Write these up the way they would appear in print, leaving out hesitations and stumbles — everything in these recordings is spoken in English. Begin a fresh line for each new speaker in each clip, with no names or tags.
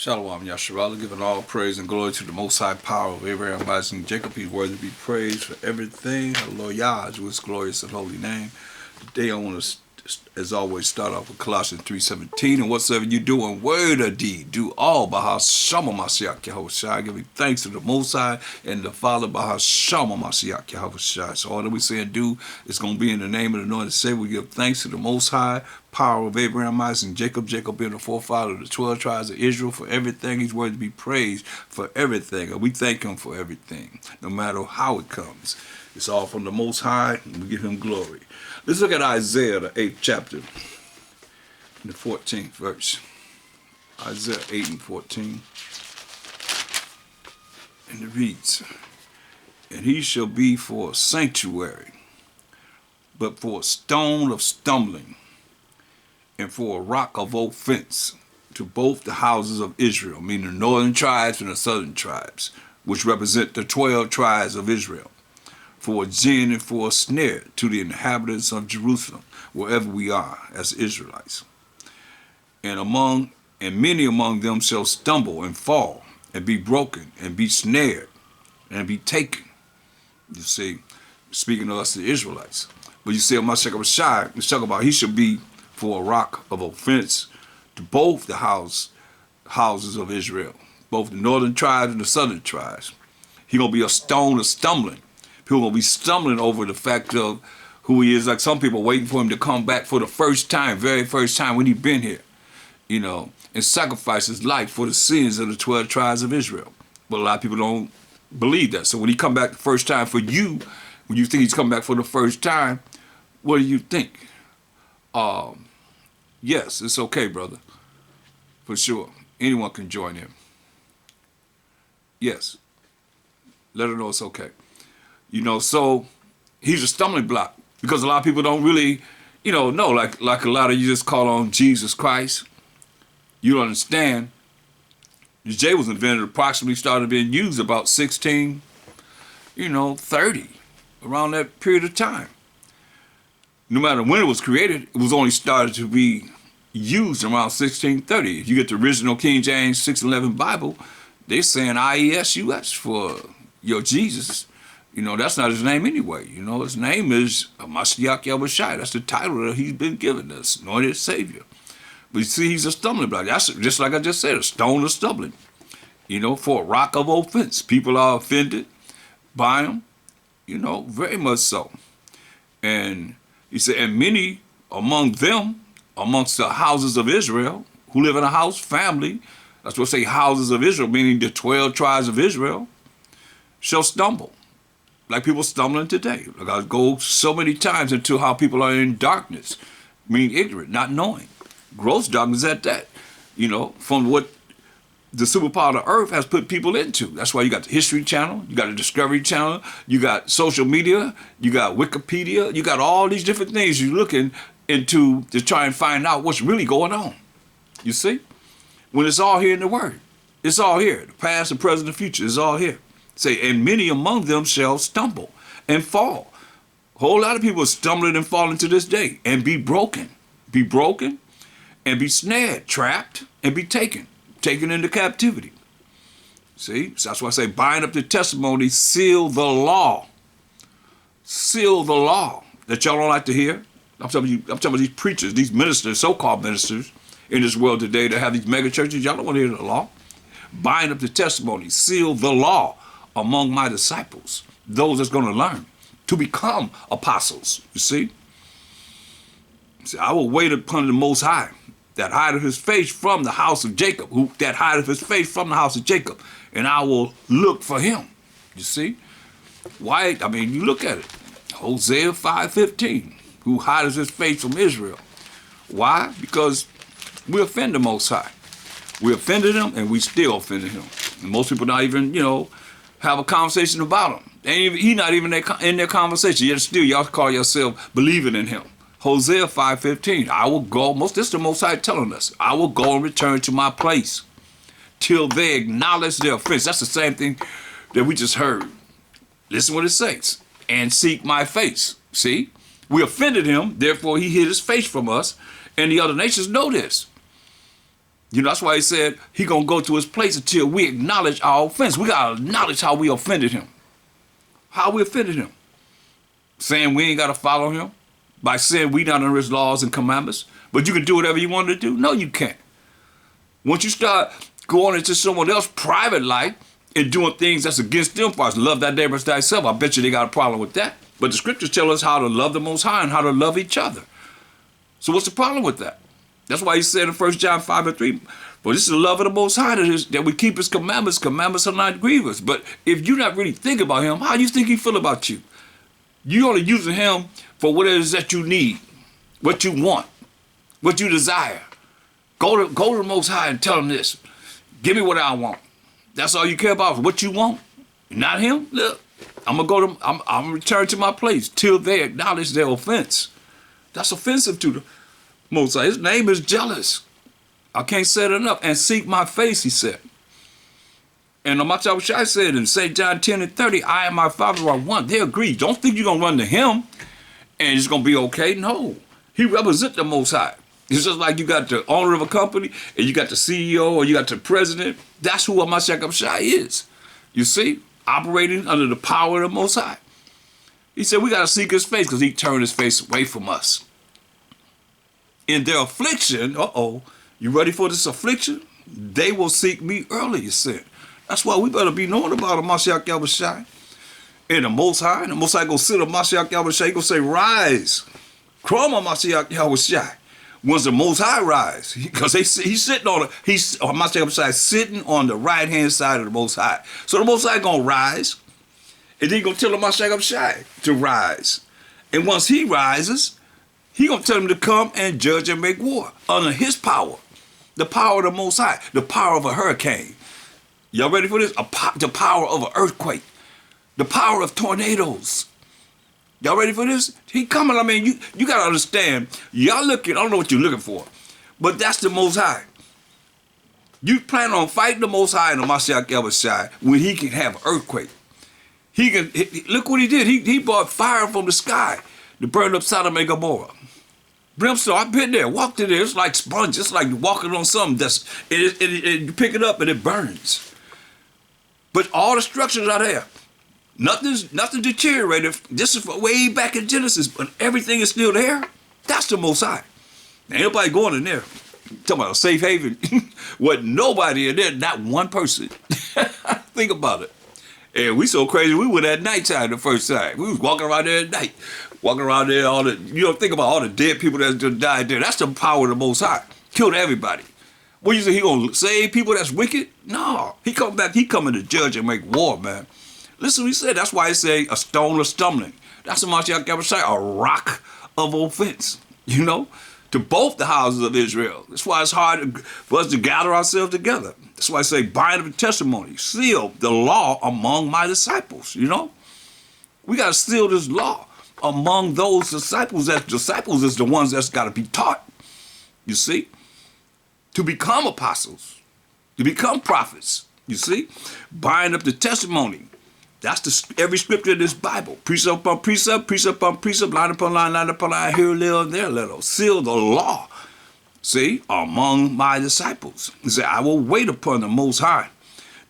Shalom, Yasharala, giving all praise and glory to the Most High power of Abraham, Isaac, and Jacob. He's worthy to be praised for everything. The Lord Yah is his glorious and holy name. Today I want to, as always, start off with Colossians 3:17. And whatsoever you do in word or deed, do all by Mashayach Yahawashi, giving thanks to the Most High and the Father by Mashayach Yahawashi. So all that we say and do is going to be in the name of the anointed Savior. We give thanks to the Most High power of Abraham, Isaac, and Jacob. Jacob being the forefather of the 12 tribes of Israel for everything. He's worthy to be praised for everything. And we thank him for everything, no matter how it comes. It's all from the Most High, and we give him glory. Let's look at Isaiah, the 8th chapter, in the 14th verse. Isaiah 8 and 14. And it reads, "And he shall be for a sanctuary, but for a stone of stumbling, and for a rock of offense to both the houses of Israel," meaning the northern tribes and the southern tribes, which represent the 12 tribes of Israel, "for a gin and for a snare to the inhabitants of Jerusalem," wherever we are as Israelites. And many among them shall stumble and fall, and be broken, and be snared, and be taken. You see, speaking of us, the Israelites. But you see, Mashayach Yahawashi, let's talk about he should be for a rock of offense to both the houses of Israel, both the northern tribes and the southern tribes. He gonna be a stone of stumbling. People gonna be stumbling over the fact of who he is. Like some people waiting for him to come back for the first time, very first time when he been here, and sacrifice his life for the sins of the 12 tribes of Israel. But a lot of people don't believe that. So when he come back the first time for you, when you think he's coming back for the first time, what do you think? Yes, it's okay, brother. For sure. Anyone can join him. Yes. Let her know it's okay. So he's a stumbling block because a lot of people don't really, know, like a lot of you just call on Jesus Christ. You don't understand. The J was invented, approximately started being used about 1630, around that period of time. No matter when it was created, it was only started to be used around 1630. If you get the original King James 611 Bible, they're saying IESUS for your Jesus. That's not his name anyway. His name is Mashayach Yahawashi. That's the title that he's been given us, anointed Savior. But you see, he's a stumbling block. That's just like I just said, a stone of stumbling. For a rock of offense. People are offended by him, very much so. And he said, and many among them, amongst the houses of Israel, who live in a house, family, that's what say houses of Israel, meaning the 12 tribes of Israel, shall stumble. Like people stumbling today. Like I go so many times into how people are in darkness, meaning ignorant, not knowing. Gross darkness at that, from what the superpower of the earth has put people into. That's why you got the History Channel, you got the Discovery Channel, you got social media, you got Wikipedia, you got all these different things you're looking into to try and find out what's really going on. You see? When it's all here in the Word. It's all here. The past, the present, the future is all here. Say, and many among them shall stumble and fall. A whole lot of people are stumbling and falling to this day and be broken. Be broken and be snared, trapped, and be taken into captivity. See? So that's why I say bind up the testimony, seal the law. Seal the law that y'all don't like to hear. I'm talking about these preachers, these ministers, so-called ministers in this world today that have these mega churches. Y'all don't want to hear the law. Bind up the testimony, seal the law among my disciples, those that's going to learn to become apostles. You see? I will wait upon the Most High, that hideth his face from the house of Jacob, that hideth his face from the house of Jacob, and I will look for him. You see? Why? I mean, you look at it. Hosea 5:15, who hideth his face from Israel. Why? Because we offend the Most High. We offended him, and we still offended him. And most people not even, have a conversation about him. He not even in their conversation. Yet still, y'all call yourself believing in him. Hosea 5:15, I will go, this is the Most High telling us, I will go and return to my place till they acknowledge their offense. That's the same thing that we just heard. Listen what it says, and seek my face. See, we offended him, therefore he hid his face from us, and the other nations know this. You know, that's why he said he going to go to his place until we acknowledge our offense. We got to acknowledge how we offended him. How we offended him. Saying we ain't got to follow him. By saying we not under his laws and commandments. But you can do whatever you want to do. No, you can't. Once you start going into someone else's private life and doing things that's against them, for us, love thy neighbor as thyself, I bet you they got a problem with that. But the scriptures tell us how to love the Most High and how to love each other. So what's the problem with that? That's why he said in 1 John 5:3, "For this is the love of the Most High, that we keep his commandments. Commandments are not grievous." But if you're not really thinking about him, how do you think he feel about you? You're only using him for what it is that you need, what you want, what you desire. Go to the Most High and tell him this. Give me what I want. That's all you care about, what you want. Not him. Look, I'm gonna return to my place till they acknowledge their offense. That's offensive to the Most High. His name is jealous. I can't say it enough. And seek my face, he said. And Mashayach Yahawashi said in St. John 10:30, "I and my Father are one." They agree. Don't think you're going to run to him and it's going to be okay. No. He represents the Most High. It's just like you got the owner of a company and you got the CEO or you got the president. That's who Mashayach Yahawashi is. You see? Operating under the power of the Most High. He said we got to seek his face because he turned his face away from us. In their affliction, you ready for this affliction? They will seek me early, he said. That's why we better be knowing about Mashayach Yahawashi. And the Most High gonna sit on Mashayach Yahawashi, he gonna say, "Rise, come on, Mashayach Yahawashi." Once the Most High rise, because he's sitting on Mashayach Yahawashi sitting on the right hand side of the Most High. So the Most High gonna rise, and then he gonna tell the Mashayach Yahawashi to rise. And once he rises, he gonna tell him to come and judge and make war under his power, the power of the Most High, the power of a hurricane. Y'all ready for this? The power of an earthquake. The power of tornadoes. Y'all ready for this? He coming. I mean, you got to understand. Y'all looking, I don't know what you're looking for, but that's the Most High. You plan on fighting the Most High and the Mashayach Yahawashi when he can have an earthquake. Look what he did. He brought fire from the sky to burn up Sodom and Gomorrah. Brimstone, I've been there, walked in there. It's like sponge. It's like walking on something you pick it up and it burns. But all the structures are there. Nothing deteriorated. This is way back in Genesis, but everything is still there. That's the Most High. Ain't nobody going in there. Talking about a safe haven. Wasn't nobody in there, not one person. Think about it. And we so crazy, we went at nighttime the first time. We was walking around there at night. Walking around there, think about all the dead people that just died there. That's the power of the Most High. Killed everybody. What you say, he gonna save people that's wicked? No. He come back, he coming to judge and make war, man. Listen what he said. That's why he say a stone of stumbling. That's what Mashayach Yahawashi, a rock of offense, to both the houses of Israel. That's why it's hard for us to gather ourselves together. That's why I say bind up the testimony, seal the law among my disciples, We got to seal this law among those disciples. That disciples is the ones that's got to be taught, you see, to become apostles, to become prophets, you see. Bind up the testimony. That's every scripture in this Bible. Precept upon precept, precept upon precept, line upon line upon line, here a little, there a little. Seal the law, see, among my disciples. He said, I will wait upon the Most High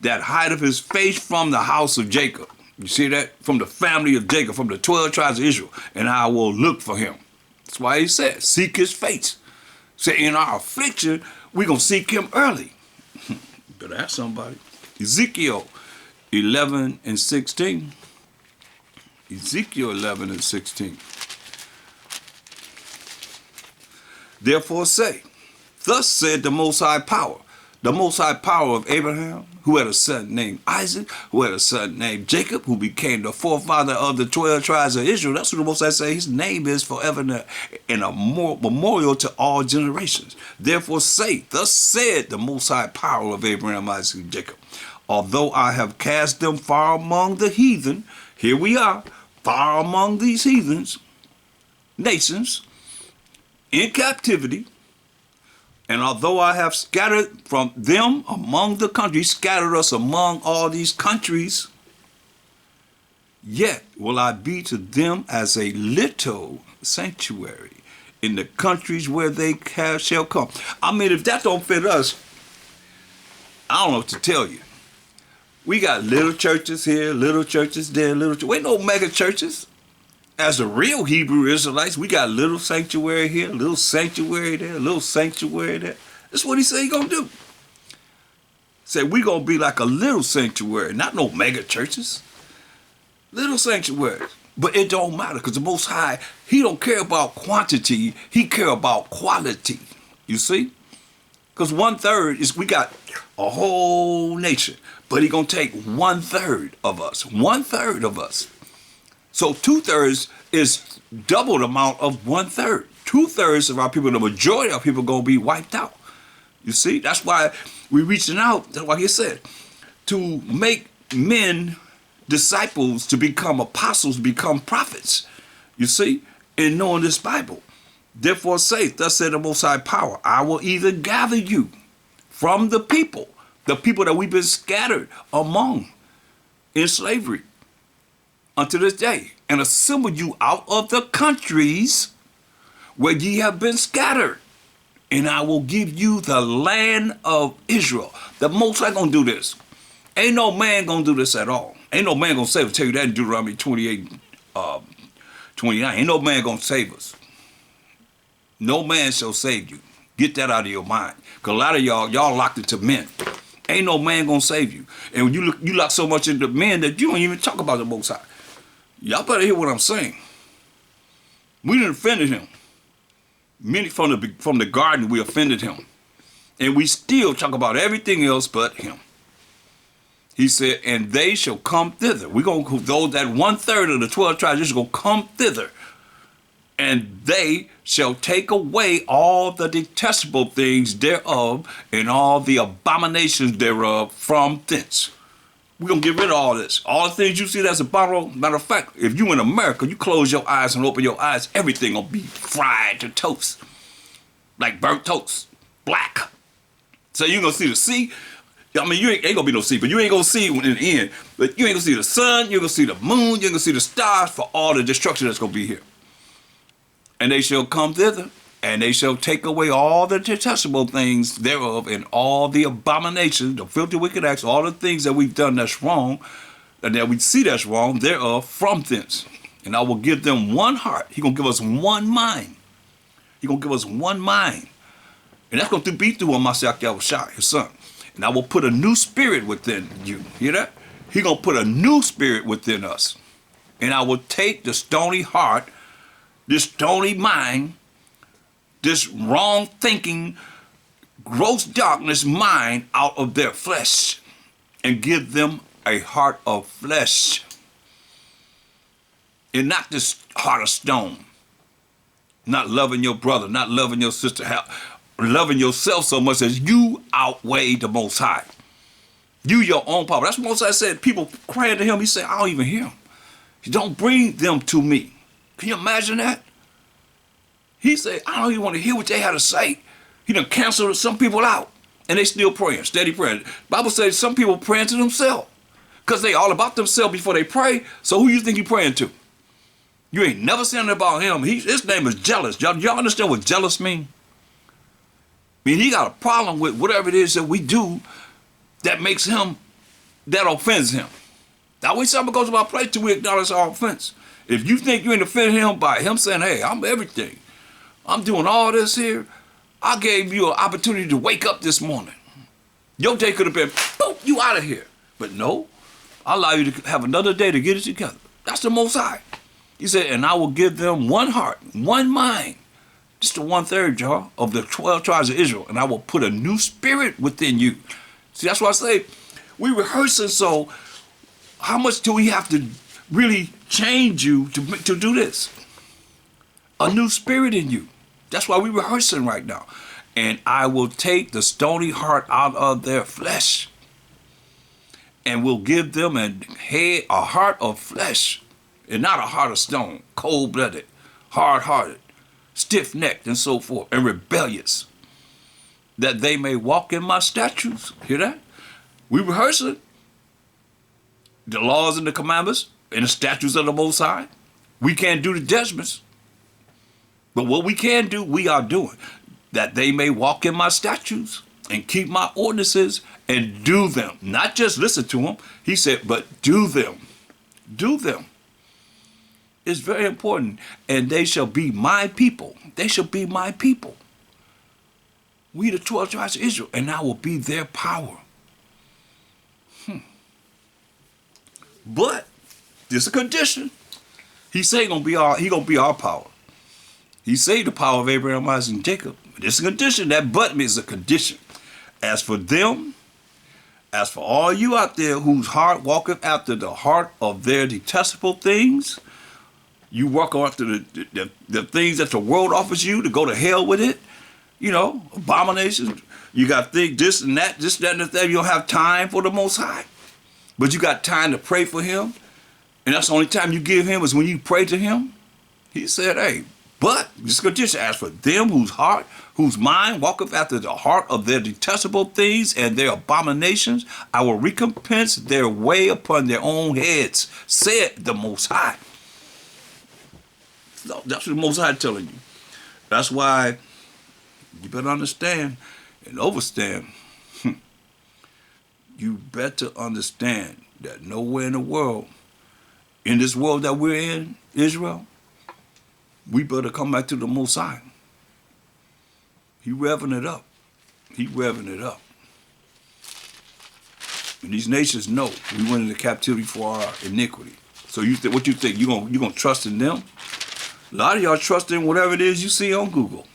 that hideth his face from the house of Jacob. You see that? From the family of Jacob, from the 12 tribes of Israel. And I will look for him. That's why he said, seek his face. Say, in our affliction, we're going to seek him early. Better ask somebody. Ezekiel 11:16. Ezekiel 11:16. Therefore say, thus said the Most High power of Abraham, who had a son named Isaac, who had a son named Jacob, who became the forefather of the 12 tribes of Israel. That's what the Most High say. His name is forever and a memorial to all generations. Therefore say, thus said the Most High power of Abraham, Isaac, and Jacob. Although I have cast them far among the heathen, here we are, far among these heathens, nations, in captivity, and although I have scattered from them among the countries, scattered us among all these countries, yet will I be to them as a little sanctuary in the countries where they shall come. I mean, if that don't fit us, I don't know what to tell you. We got little churches here, little churches there, we ain't no mega churches. As the real Hebrew Israelites, we got little sanctuary here, little sanctuary there, little sanctuary there. That's what he said he gonna do. Say we gonna be like a little sanctuary, not no mega churches. Little sanctuaries. But it don't matter, because the Most High, he don't care about quantity, he care about quality. You see? Because 1/3 is, we got a whole nation, but he gonna take 1/3 of us. 1/3 of us. So 2/3 is double the amount of 1/3. 2/3 of our people, the majority of people, gonna be wiped out. You see, that's why we reaching out. That's why he said to make men disciples, to become apostles, become prophets. You see, in knowing this Bible. Therefore say, thus said the Most High Power, I will even gather you from the people that we've been scattered among in slavery unto this day, and assemble you out of the countries where ye have been scattered, and I will give you the land of Israel. The Most High gonna do this. Ain't no man gonna do this at all. Ain't no man gonna save us. Tell you that in Deuteronomy 28, 29. Ain't no man gonna save us. No man shall save you. Get that out of your mind. Because a lot of y'all locked into men. Ain't no man gonna save you. And when you lock so much into men that you don't even talk about the Most High. Y'all better hear what I'm saying. We didn't offended him. Many from the garden, we offended him. And we still talk about everything else but him. He said, and they shall come thither. We're going to, those that 1/3 of the 12 tribes is going to come thither. And they shall take away all the detestable things thereof and all the abominations thereof from thence. We're going to get rid of all this. All the things you see that's abominable. Matter of fact, if you in America, you close your eyes and open your eyes, everything going to be fried to toast. Like burnt toast. Black. So you're going to see the sea. I mean, you ain't going to be no sea, but you ain't going to see in the end. But you ain't going to see the sun. You're going to see the moon. You're going to see the stars for all the destruction that's going to be here. And they shall come thither, and they shall take away all the detestable things thereof, and all the abominations, the filthy wicked acts, all the things that we've done that's wrong, and that we see that's wrong thereof from thence. And I will give them one heart. He's going to give us one mind. He's going to give us one mind. And that's going to be through Mashayach Yahawashi, his son. And I will put a new spirit within you. Hear that? He's going to put a new spirit within us. And I will take the stony heart, this stony mind, this wrong thinking, gross darkness mind out of their flesh and give them a heart of flesh and not this heart of stone. Not loving your brother, not loving your sister, loving yourself so much as you outweigh the Most High. You your own power. That's what Most High said. People crying to him. He said, I don't even hear him. He don't bring them to me. Can you imagine that? He said, I don't even want to hear what they had to say. He done canceled some people out. And they still praying, steady praying. Bible says some people praying to themselves. Because they all about themselves before they pray. So who you think you praying to? You ain't never saying about him. His name is jealous. Y'all understand what jealous mean? I mean, he got a problem with whatever it is that we do that makes him, that offends him. Now, when something goes about place, we acknowledge our offense. If you think you ain't offended him by him saying, hey, I'm everything. I'm doing all this here. I gave you an opportunity to wake up this morning. Your day could have been, boop, you out of here. But no, I allow you to have another day to get it together. That's the Most High. He said, and I will give them one heart, one mind. Just the 1/3, y'all, of the 12 tribes of Israel. And I will put a new spirit within you. See, that's why I say, we rehearsing, so how much do we have to really change you to do this? A new spirit in you. That's why we're rehearsing right now. And I will take the stony heart out of their flesh and will give them a heart of flesh and not a heart of stone, cold-blooded, hard-hearted, stiff-necked, and so forth, and rebellious, that they may walk in my statutes. Hear that? We rehearsing the laws and the commandments and the statutes of the Most High. We can't do the judgments. But what we can do, we are doing. That they may walk in my statutes and keep my ordinances and do them. Not just listen to them. He said, but do them. Do them. It's very important. And they shall be my people. They shall be my people. We the 12 tribes of Israel, and I will be their power. But there's a condition. He say he gonna be our power. He say the power of Abraham, Isaac, and Jacob. But there's a condition. That but is a condition. As for them, as for all you out there whose heart walketh after the heart of their detestable things, you walk after the things that the world offers you to go to hell with it, you know, abominations. You got to think this and that, and the thing. You don't have time for the Most High. But you got time to pray for him. And that's the only time you give him is when you pray to him. He said, hey, but this condition, as for them whose mind walketh after the heart of their detestable things and their abominations, I will recompense their way upon their own heads, said the Most High. So that's what the Most High telling you. That's why you better understand and overstand. You better understand that nowhere in the world, in this world that we're in, Israel, we better come back to the Most High. He revving it up. He revving it up. And these nations know we went into captivity for our iniquity. So what you think? You gonna trust in them? A lot of y'all trust in whatever it is you see on Google.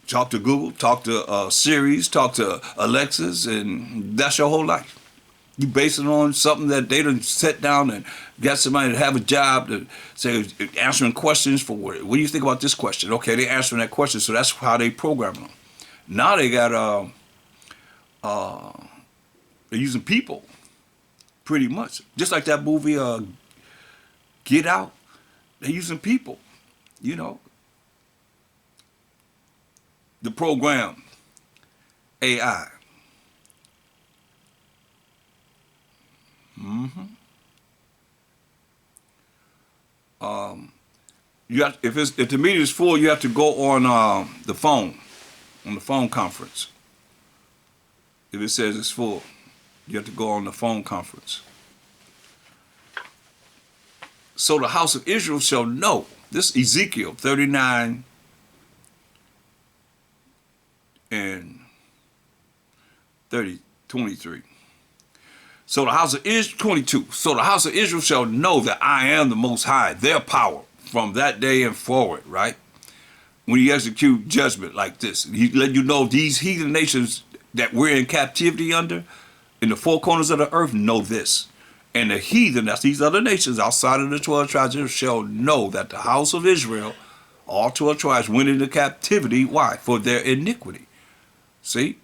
Talk to Google, talk to Siri, talk to Alexis, and that's your whole life. You base it on something that they done sit down and got somebody to have a job to say, answering questions for what do you think about this question? Okay, they answering that question, so that's how they program them. Now they got, they're using people, pretty much. Just like that movie, Get Out, they're using people, you know. The program, AI. You have, if the meeting is full, you have to go on the phone conference. If it says it's full, you have to go on the phone conference. So the house of Israel shall know. This Ezekiel 39 and 23. So the house of Israel, 22. So the house of Israel shall know that I am the Most High, their power, from that day and forward, right? When he execute judgment like this, he let you know these heathen nations that we're in captivity under, in the four corners of the earth, know this. And the heathen, that's these other nations outside of the 12 tribes, shall know that the house of Israel, all 12 tribes, went into captivity. Why? For their iniquity. See?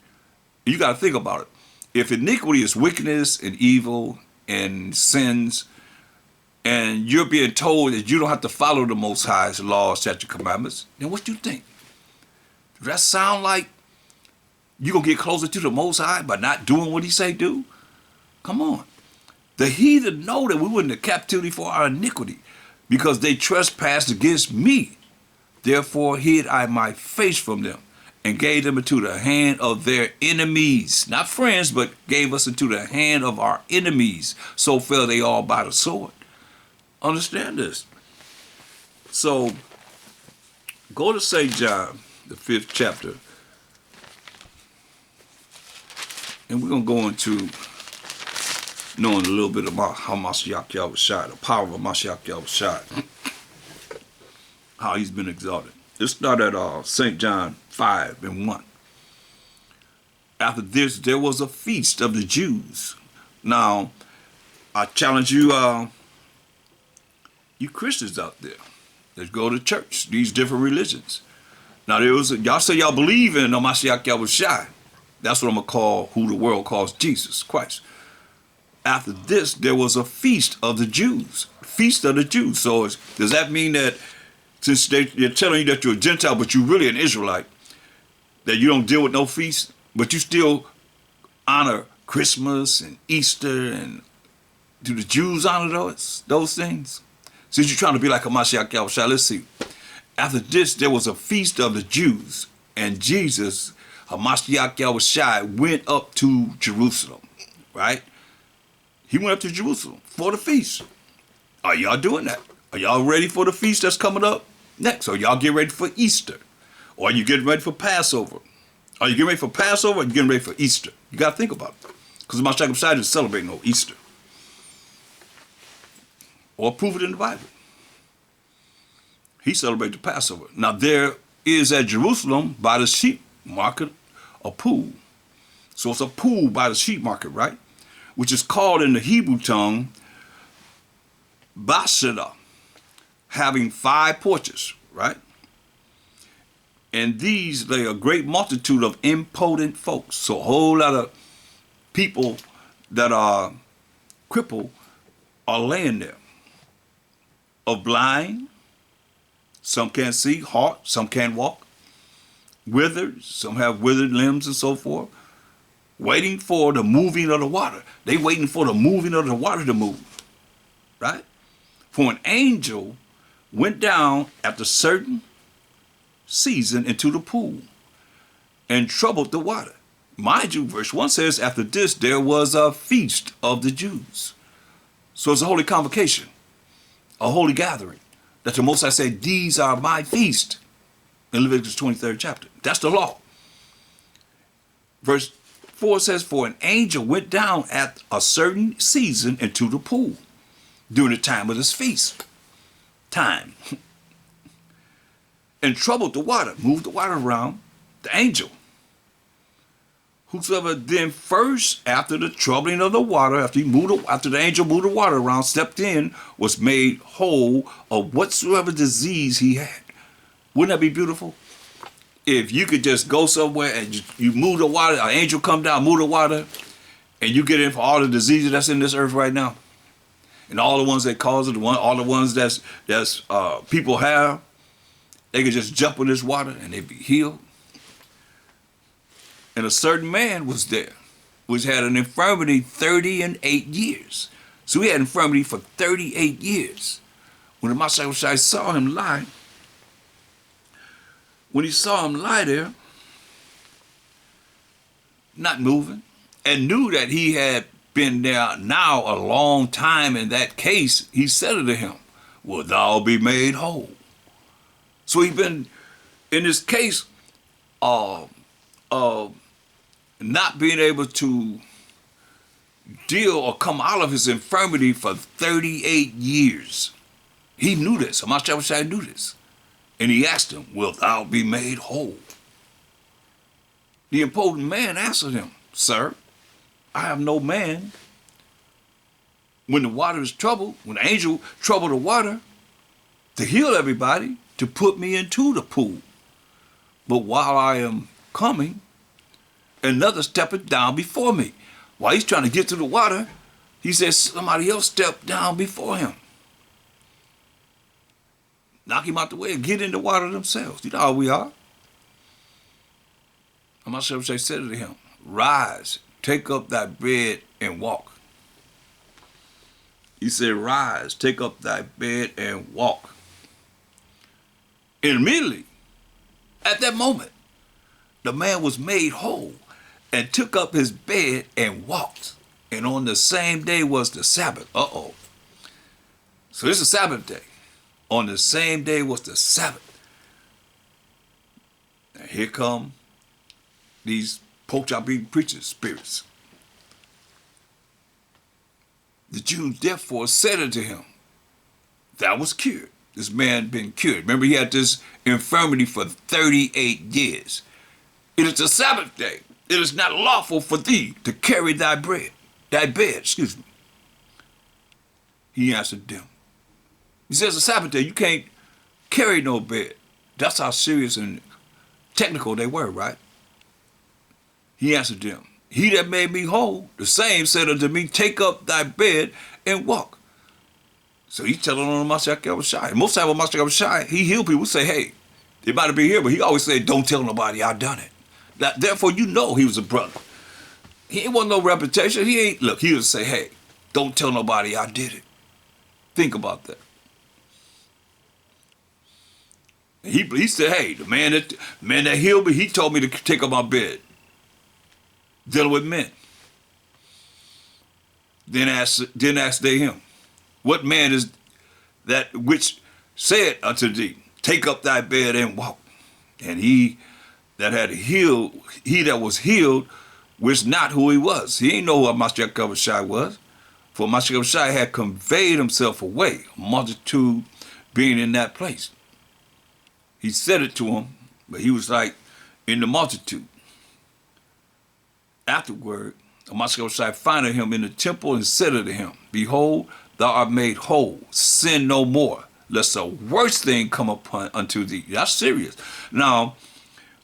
You got to think about it. If iniquity is wickedness and evil and sins, and you're being told that you don't have to follow the Most High's laws, statutes, commandments, then what do you think? Does that sound like you're going to get closer to the Most High by not doing what he say do? Come on. The heathen know that we went into captivity for our iniquity because they trespassed against me. Therefore hid I my face from them and gave them into the hand of their enemies. Not friends, but gave us into the hand of our enemies. So fell they all by the sword. Understand this. So go to St. John, the 5th chapter. And we're going to go into knowing a little bit about how Mashayach Yahawashi, the power of Mashayach Yahawashi, how he's been exalted. Let's start at St. John 5 and 1. After this, there was a feast of the Jews. Now, I challenge you, you Christians out there, let's go to church, these different religions. Now, y'all say y'all believe in Mashayach Yahawashi. That's what I'm going to call who the world calls Jesus Christ. After this, there was a feast of the Jews. Feast of the Jews. So does that mean that since they're telling you that you're a Gentile, but you're really an Israelite, that you don't deal with no feast, but you still honor Christmas and Easter, and do the Jews honor those things? Since you're trying to be like a Mashayach Yahawashi, let's see. After this, there was a feast of the Jews, and Jesus, Mashayach Yahawashi went up to Jerusalem, right? He went up to Jerusalem for the feast. Are y'all doing that? Are y'all ready for the feast that's coming up next? Are y'all getting ready for Easter? Or are you getting ready for Passover? Are you getting ready for Passover or are you getting ready for Easter? You got to think about it. Because Mashayach Yahawashi is celebrating no Easter. Or prove it in the Bible. He celebrated the Passover. Now there is at Jerusalem by the sheep market a pool. So it's a pool by the sheep market, right? Which is called in the Hebrew tongue Bashida, having 5 porches, right? And these lay a great multitude of impotent folks. So a whole lot of people that are crippled are laying there. Of blind, some can't see, halt, some can't walk, withered, some have withered limbs and so forth, waiting for the moving of the water. They waiting for the moving of the water to move, right? For an angel went down at a certain season into the pool and troubled the water. Mind you, verse 1 says, after this there was a feast of the Jews. So it's a holy convocation, a holy gathering, that the Most High said, these are my feast, in Leviticus 23rd chapter. That's the law. Verse 4 says, for an angel went down at a certain season into the pool during the time of this feast. Time. And troubled the water, moved the water around, the angel. Whosoever then first, after the troubling of the water, after the angel moved the water around, stepped in, was made whole of whatsoever disease he had. Wouldn't that be beautiful? If you could just go somewhere and you move the water, an angel come down, move the water, and you get in for all the diseases that's in this earth right now, and all the ones that cause it, all the ones that's people have, they could just jump in this water and they'd be healed. And a certain man was there, which had an infirmity 38 years. So he had infirmity for 38 years. When the Mashayach Yahawashi saw him lie, when he saw him lie there, not moving, and knew that he had been there now a long time in that case, he said unto him, will thou be made whole? So he'd been in this case of not being able to deal or come out of his infirmity for 38 years. He knew this. Mashayach Yahawashi knew this. And he asked him, wilt thou be made whole? The impotent man answered him, sir, I have no man. When the water is troubled, when the angel troubled the water, to heal everybody, to put me into the pool. But while I am coming, another steppeth down before me. While he's trying to get to the water, he says somebody else stepped down before him. Knock him out the way and get in the water themselves. You know how we are. And Mashayach Yahawashi said to him, rise, take up thy bed and walk. He said, rise, take up thy bed and walk. And immediately, at that moment, the man was made whole and took up his bed and walked. And on the same day was the Sabbath. Uh-oh. So this is Sabbath day. On the same day was the Sabbath. And here come these pork-chop-eating preachers, spirits. The Jews therefore said unto him, thou was cured. This man been cured. Remember, he had this infirmity for 38 years. It is the Sabbath day. It is not lawful for thee to carry thy bed. He answered them. He says, the Sabbath day, you can't carry no bed. That's how serious and technical they were, right? He answered them, he that made me whole, the same said unto me, take up thy bed and walk. So he's telling on Mashayach Yahawashi. Most time with Mashayach Yahawashi, he healed people, say, hey, they might be here, but he always said, don't tell nobody I done it. Now, therefore, you know he was a brother. He ain't want no reputation. He would say, hey, don't tell nobody I did it. Think about that. He said, hey, the man that healed me, he told me to take up my bed. Dealing with men. Then asked they him, what man is that which said unto thee, take up thy bed and walk? And he that was healed, wist not who he was. He didn't know who Mashayach Yahawashi was. For Mashayach Yahawashi had conveyed himself away, a multitude being in that place. He said it to him, but he was like in the multitude. Afterward, Mashayach Yahawashi findeth him in the temple and said unto him, behold, thou art made whole, sin no more, lest the worst thing come upon unto thee. That's serious. Now,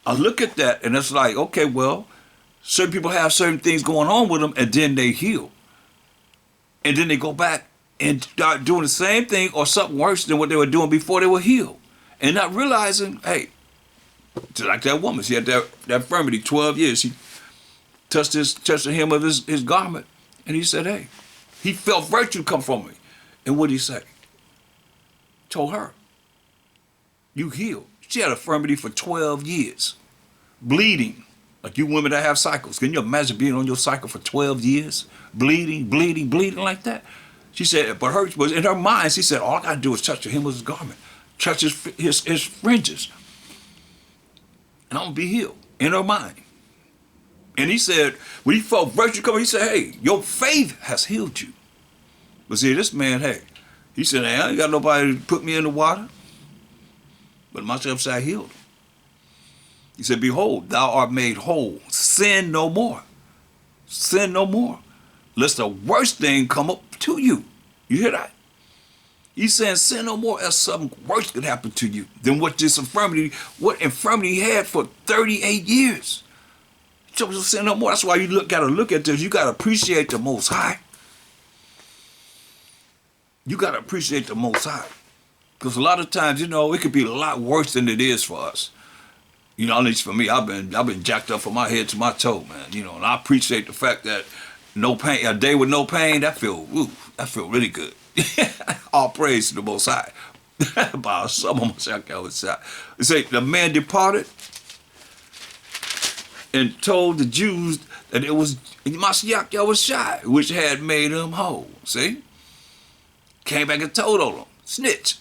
I look at that and it's like, okay, well, certain people have certain things going on with them and then they heal. And then they go back and start doing the same thing or something worse than what they were doing before they were healed. And not realizing, hey, just like that woman, she had that infirmity 12 years. She touched the hem of his garment. And he said, hey, he felt virtue come from me. And what did he say? Told her, you healed. She had infirmity for 12 years, bleeding, like you women that have cycles. Can you imagine being on your cycle for 12 years, bleeding like that? She said, but in her mind, she said, all I gotta do is touch the hem of his garment, touch his fringes, and I'm gonna be healed, in her mind. And he said, when he felt virtue coming, he said, hey, your faith has healed you. But see, this man, hey, he said, hey, I ain't got nobody to put me in the water. But Mashayach Yahawashi healed him. He said, behold, thou art made whole. Sin no more. Sin no more. Lest the worst thing come up to you. You hear that? He's saying sin no more, else something worse could happen to you than what infirmity he had for 38 years. So sin no more. That's why you gotta look at this. You gotta appreciate the Most High. You gotta appreciate the Most High. Because a lot of times, it could be a lot worse than it is for us. At least for me, I've been jacked up from my head to my toe, man. And I appreciate the fact that no pain, a day with no pain, that feel really good. All praise to the Most High. By some of Mashayach Yahawashi. It say the man departed and told the Jews that it was Mashayach Yahawashi which had made him whole. See? Came back and told on him. Snitch.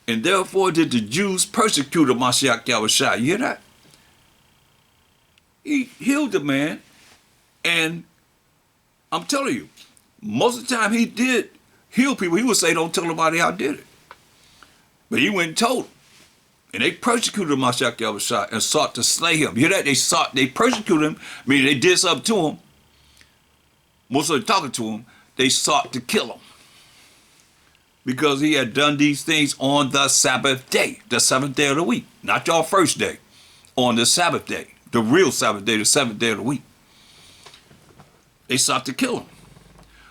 And therefore did the Jews persecute Mashayach Yahawashi. You hear that? He healed the man, and I'm telling you, most of the time he did heal people, he would say, don't tell nobody I did it. But he went and told them. And they persecuted Mashayach Yahawashi and sought to slay him. You hear that? They persecuted him, meaning they did something to him. Most of them talking to him, they sought to kill him. Because he had done these things on the Sabbath day, the seventh day of the week. Not your first day, on the Sabbath day, the real Sabbath day, the seventh day of the week. They sought to kill him.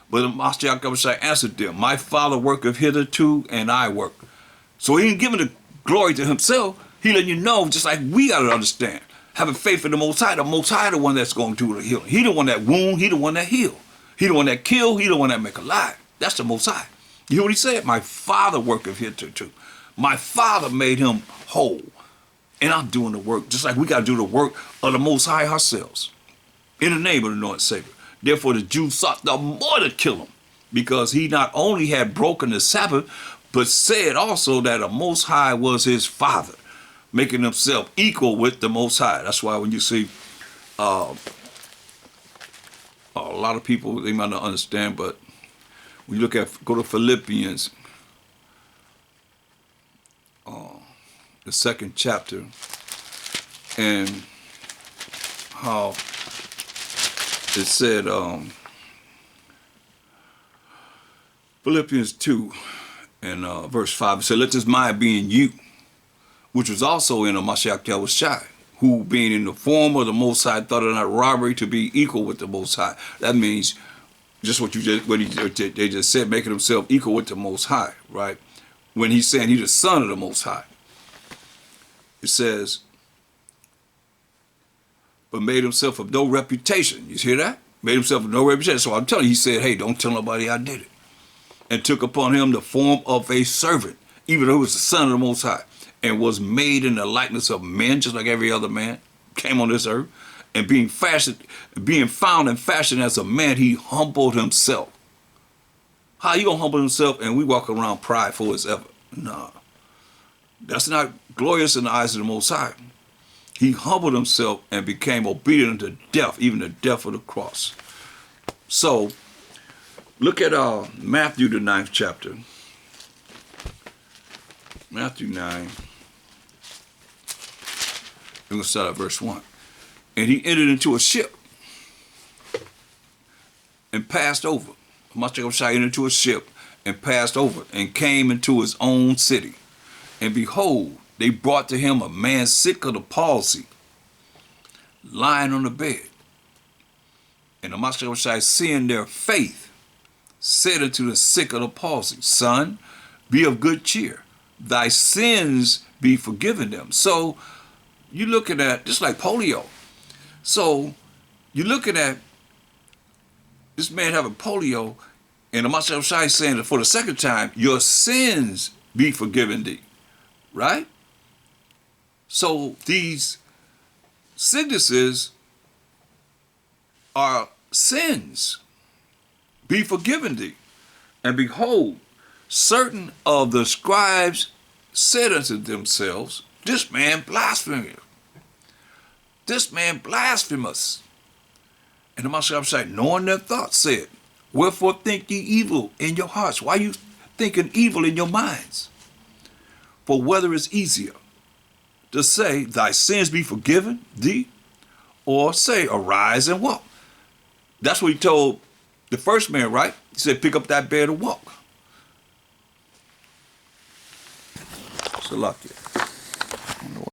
But Mashayach Yahawashi answered them, my Father worketh hitherto, and I work. So he ain't giving the glory to himself. He letting you know, just like we got to understand, having faith in the Most High the one that's going to do the healing. He the one that wound, he the one that heal. He the one that kill, he the one that make alive. That's the Most High. You hear what he said? My Father worketh hitherto. My Father made him whole. And I'm doing the work, just like we got to do the work of the Most High ourselves. In the name of the Lord and Savior. Therefore the Jews sought the more to kill him, because he not only had broken the Sabbath, but said also that the Most High was his Father, making himself equal with the Most High. That's why when you see a lot of people, they might not understand, but when you go to Philippians, the 2nd chapter, and how it said, Philippians 2 and verse 5, it said, let this mind be in you, which was also in Mashayach Yahawashi, who being in the form of the Most High thought it not robbery to be equal with the Most High. That means just what they just said, making himself equal with the Most High, right? When he's saying he's the son of the Most High. It says, but made himself of no reputation. You hear that? Made himself of no reputation. So I'm telling you, he said, hey, don't tell nobody I did it. And took upon him the form of a servant, even though he was the son of the Most High. and was made in the likeness of men, just like every other man, came on this earth, and being found and fashioned as a man, he humbled himself. How you gonna humble himself and we walk around prideful as ever? No. That's not glorious in the eyes of the Most High. He humbled himself and became obedient unto death, even the death of the cross. So, look at Matthew, the 9th chapter. Matthew 9. We're going to start at verse 1. And he entered into a ship and passed over. Mashayach Yahawashi entered into a ship and passed over and came into his own city. And behold, they brought to him a man sick of the palsy, lying on the bed. And the Mashayach Yahawashi, seeing their faith, said unto the sick of the palsy, Son, be of good cheer. Thy sins be forgiven them. So you're looking at, just like polio. So you're looking at this man having polio, and the Mashayach Yahawashi is saying that for the second time, your sins be forgiven thee. Right? So these sicknesses are sins. Be forgiven thee. And behold, certain of the scribes said unto themselves, this man blasphemous. This man blasphemous. And the Mashayach Yahawashi, knowing their thoughts, said, wherefore think ye evil in your hearts? Why are you thinking evil in your minds? For whether it's easier to say, thy sins be forgiven thee, or say, arise and walk. That's what he told the first man, right? He said, pick up that bed and walk. So lucky.